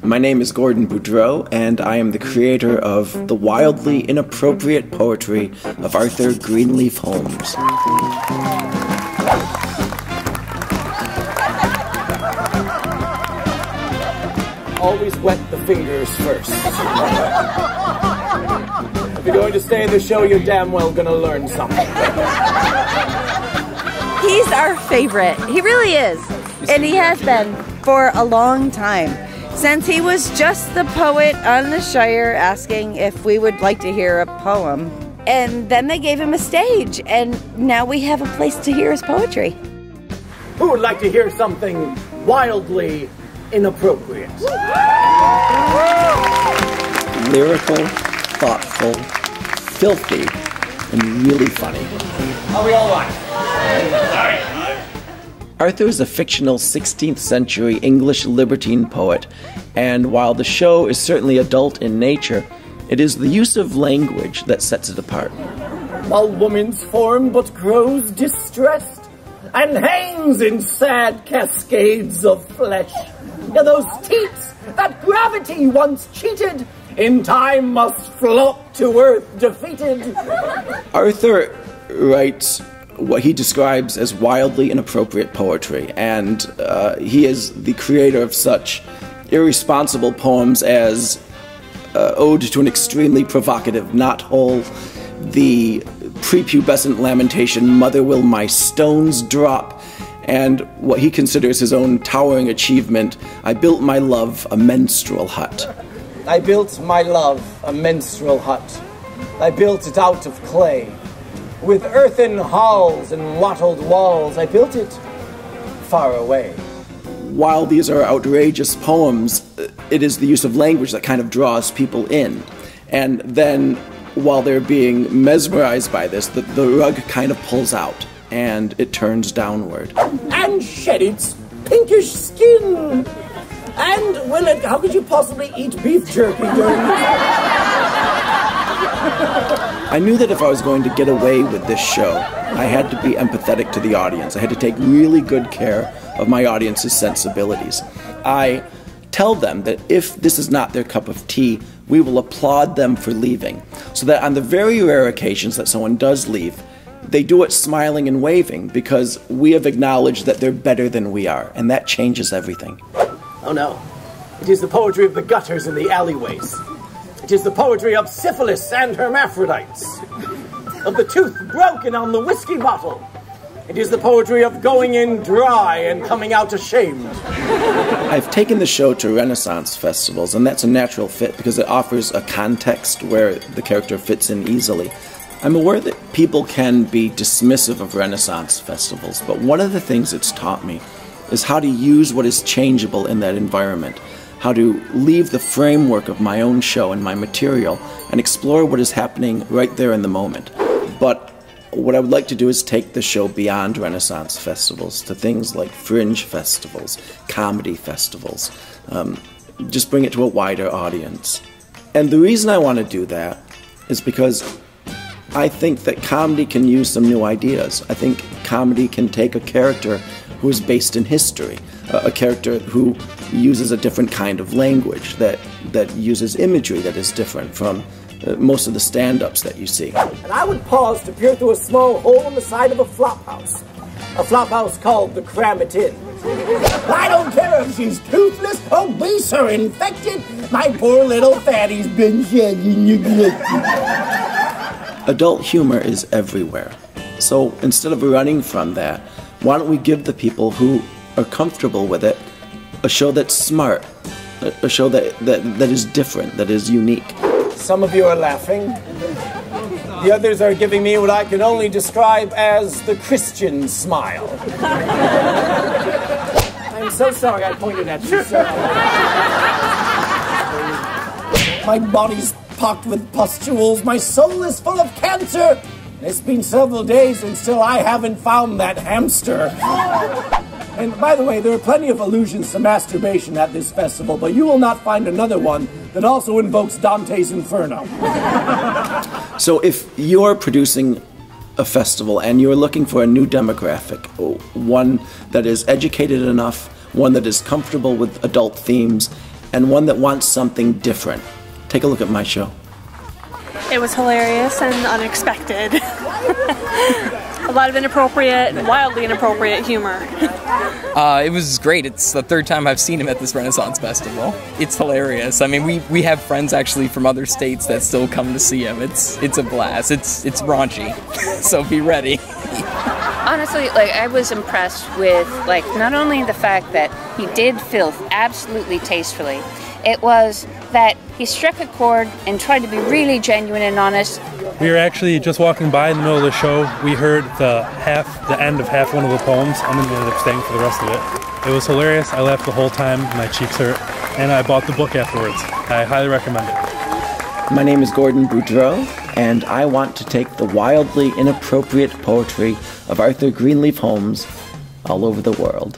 My name is Gordon Boudreau, and I am the creator of the wildly inappropriate poetry of Arthur Greenleaf Holmes. Always wet the fingers first. If you're going to stay in the show, you're damn well gonna learn something. He's our favorite. He really is. And he has been for a long time. Since he was just the poet on the Shire asking if we would like to hear a poem. And then they gave him a stage, and now we have a place to hear his poetry. Who would like to hear something wildly inappropriate? Lyrical, thoughtful, filthy, and really funny. Are we all right? Arthur is a fictional 16th century English libertine poet, and while the show is certainly adult in nature, it is the use of language that sets it apart. A woman's form but grows distressed, and hangs in sad cascades of flesh. Yeah, those teats that gravity once cheated, in time must flop to earth defeated. Arthur writes what he describes as wildly inappropriate poetry, and he is the creator of such irresponsible poems as Ode to an Extremely Provocative Knothole, the prepubescent lamentation Mother Will My Stones Drop, and what he considers his own towering achievement, I Built My Love a Menstrual Hut. I built my love a menstrual hut. I built it out of clay. With earthen halls and wattled walls, I built it far away. While these are outrageous poems, it is the use of language that kind of draws people in. And then, while they're being mesmerized by this, the rug kind of pulls out, and it turns downward. And shed its pinkish skin. And, well, how could you possibly eat beef jerky during I knew that if I was going to get away with this show, I had to be empathetic to the audience. I had to take really good care of my audience's sensibilities. I tell them that if this is not their cup of tea, we will applaud them for leaving, so that on the very rare occasions that someone does leave, they do it smiling and waving, because we have acknowledged that they're better than we are, and that changes everything. Oh no, it is the poetry of the gutters and the alleyways. It is the poetry of syphilis and hermaphrodites, of the tooth broken on the whiskey bottle. It is the poetry of going in dry and coming out ashamed. I've taken the show to Renaissance festivals, and that's a natural fit because it offers a context where the character fits in easily. I'm aware that people can be dismissive of Renaissance festivals, but one of the things it's taught me is how to use what is changeable in that environment, how to leave the framework of my own show and my material and explore what is happening right there in the moment. But what I would like to do is take the show beyond Renaissance festivals to things like fringe festivals, comedy festivals, just bring it to a wider audience. And the reason I want to do that is because I think that comedy can use some new ideas. I think comedy can take a character who is based in history, a character who uses a different kind of language, that uses imagery that is different from most of the stand-ups that you see. And I would pause to peer through a small hole in the side of a flophouse called the Cram It In. I don't care if she's toothless, obese, or infected, my poor little fatty's been shedding neglected. Adult humor is everywhere. So instead of running from that, why don't we give the people who are comfortable with it a show that's smart, a show that is different, that is unique. Some of you are laughing. The others are giving me what I can only describe as the Christian smile. I'm so sorry I pointed at you, sir. My body's pocked with pustules, my soul is full of cancer. It's been several days and still I haven't found that hamster. And by the way, there are plenty of allusions to masturbation at this festival, but you will not find another one that also invokes Dante's Inferno. So if you're producing a festival and you're looking for a new demographic, one that is educated enough, one that is comfortable with adult themes, and one that wants something different. Take a look at my show. It was hilarious and unexpected. A lot of inappropriate and wildly inappropriate humor. It was great. It's the third time I've seen him at this Renaissance Festival. It's hilarious. I mean, we have friends actually from other states that still come to see him. It's a blast. It's raunchy, so be ready. Honestly, like, I was impressed with, like, not only the fact that he did filth absolutely tastefully, it was that he struck a chord and tried to be really genuine and honest. We were actually just walking by in the middle of the show. We heard the end of half one of the poems, and then we ended up staying for the rest of it. It was hilarious. I laughed the whole time. My cheeks hurt, and I bought the book afterwards. I highly recommend it. My name is Gordon Boudreau, and I want to take the wildly inappropriate poetry of Arthur Greenleaf Holmes all over the world.